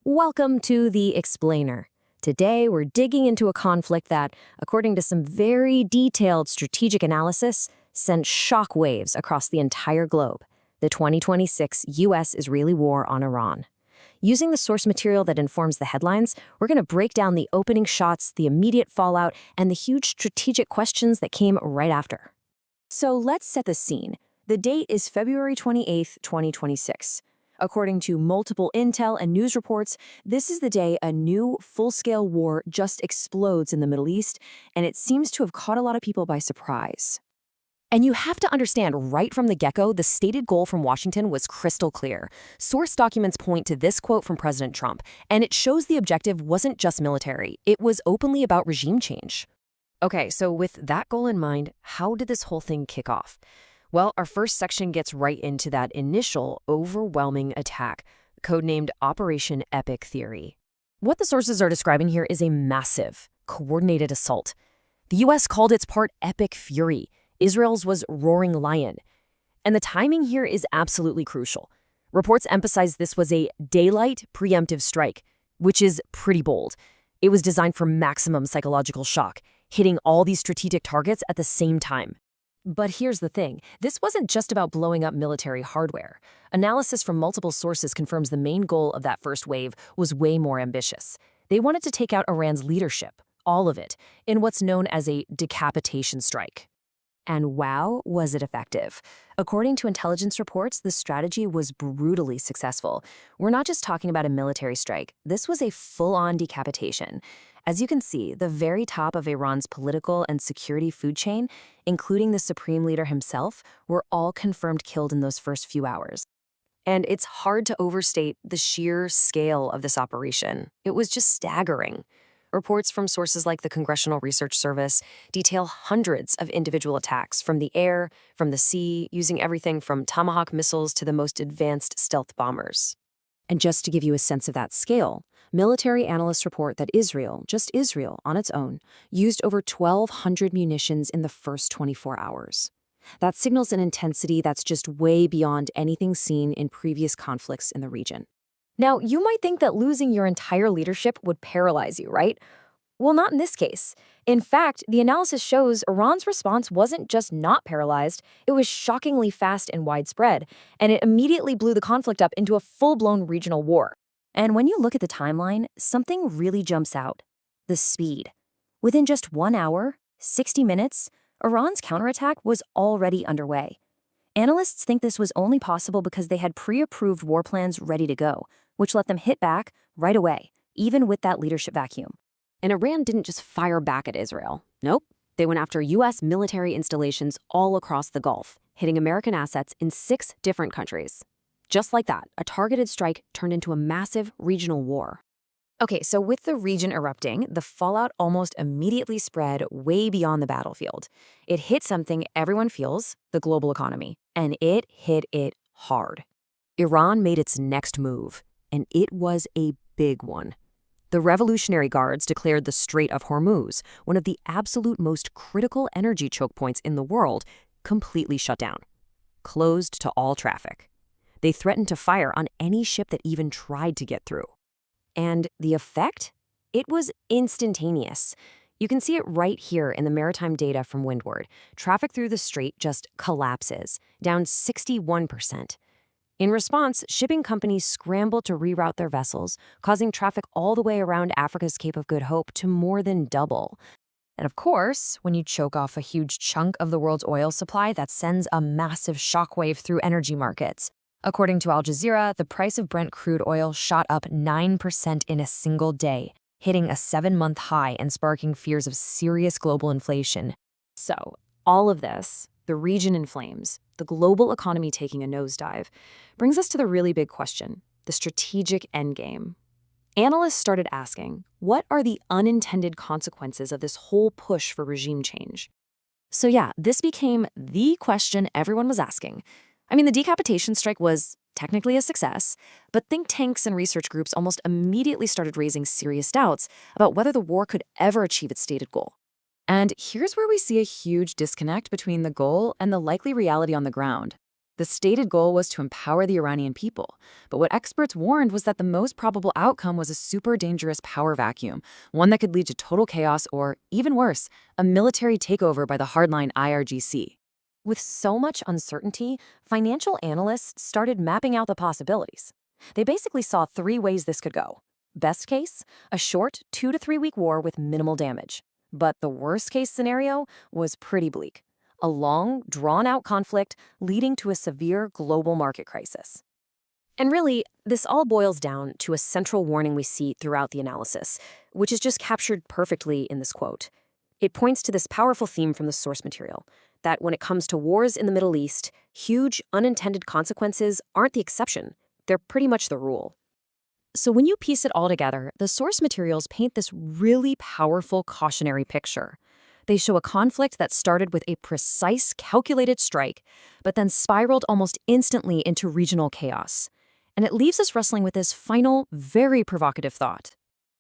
Welcome to The Explainer. Today, we're digging into a conflict that, according to some very detailed strategic analysis, sent shockwaves across the entire globe: the 2026 U.S.-Israeli war on Iran. Using the source material that informs the headlines, we're going to break down the opening shots, the immediate fallout, and the huge strategic questions that came right after. So let's set the scene. The date is February 28, 2026. According to multiple intel and news reports, this is the day a new full-scale war just explodes in the Middle East, and it seems to have caught a lot of people by surprise. And you have to understand, right from the get-go, the stated goal from Washington was crystal clear. Source documents point to this quote from President Trump, and it shows the objective wasn't just military, it was openly about regime change. Okay, so with that goal in mind, how did this whole thing kick off? Well, our first section gets right into that initial, overwhelming attack, codenamed Operation Epic Theory. What the sources are describing here is a massive, coordinated assault. The U.S. called its part Epic Fury. Israel's was Roaring Lion. And the timing here is absolutely crucial. Reports emphasize this was a daylight preemptive strike, which is pretty bold. It was designed for maximum psychological shock, hitting all these strategic targets at the same time. But here's the thing, this wasn't just about blowing up military hardware. Analysis from multiple sources confirms the main goal of that first wave was way more ambitious. They wanted to take out Iran's leadership, all of it, in what's known as a decapitation strike. And wow, was it effective. According to intelligence reports, the strategy was brutally successful. We're not just talking about a military strike. This was a full-on decapitation. As you can see, the very top of Iran's political and security food chain, including the supreme leader himself, were all confirmed killed in those first few hours. And it's hard to overstate the sheer scale of this operation. It was just staggering. Reports from sources like the Congressional Research Service detail hundreds of individual attacks from the air, from the sea, using everything from Tomahawk missiles to the most advanced stealth bombers. And just to give you a sense of that scale, military analysts report that Israel, just Israel on its own, used over 1,200 munitions in the first 24 hours. That signals an intensity that's just way beyond anything seen in previous conflicts in the region. Now, you might think that losing your entire leadership would paralyze you, right? Well, not in this case. In fact, the analysis shows Iran's response wasn't just not paralyzed, it was shockingly fast and widespread, and it immediately blew the conflict up into a full-blown regional war. And when you look at the timeline, something really jumps out: the speed. Within just 1 hour, 60 minutes, Iran's counterattack was already underway. Analysts think this was only possible because they had pre-approved war plans ready to go, which let them hit back right away, even with that leadership vacuum. And Iran didn't just fire back at Israel. Nope. They went after U.S. military installations all across the Gulf, hitting American assets in 6 different countries. Just like that, a targeted strike turned into a massive regional war. Okay, so with the region erupting, the fallout almost immediately spread way beyond the battlefield. It hit something everyone feels: the global economy. And it hit it hard. Iran made its next move, and it was a big one. The Revolutionary Guards declared the Strait of Hormuz, one of the absolute most critical energy choke points in the world, completely shut down, closed to all traffic. They threatened to fire on any ship that even tried to get through. And the effect? It was instantaneous. You can see it right here in the maritime data from Windward. Traffic through the strait just collapses, down 61%. In response, shipping companies scrambled to reroute their vessels, causing traffic all the way around Africa's Cape of Good Hope to more than double. And of course, when you choke off a huge chunk of the world's oil supply, that sends a massive shockwave through energy markets. According to Al Jazeera, the price of Brent crude oil shot up 9% in a single day, hitting a 7-month high and sparking fears of serious global inflation. So, all of this, the region in flames, the global economy taking a nosedive, brings us to the really big question: the strategic endgame. Analysts started asking, what are the unintended consequences of this whole push for regime change? So yeah, this became the question everyone was asking. I mean, the decapitation strike was technically a success, but think tanks and research groups almost immediately started raising serious doubts about whether the war could ever achieve its stated goal. And here's where we see a huge disconnect between the goal and the likely reality on the ground. The stated goal was to empower the Iranian people, but what experts warned was that the most probable outcome was a super dangerous power vacuum, one that could lead to total chaos or, even worse, a military takeover by the hardline IRGC. With so much uncertainty, financial analysts started mapping out the possibilities. They basically saw three ways this could go. Best case, a short 2 to 3 week war with minimal damage. But the worst case scenario was pretty bleak. A long, drawn-out conflict leading to a severe global market crisis. And really, this all boils down to a central warning we see throughout the analysis, which is just captured perfectly in this quote. It points to this powerful theme from the source material, that when it comes to wars in the Middle East, huge, unintended consequences aren't the exception. They're pretty much the rule. So when you piece it all together, the source materials paint this really powerful cautionary picture. They show a conflict that started with a precise, calculated strike, but then spiraled almost instantly into regional chaos. And it leaves us wrestling with this final, very provocative thought.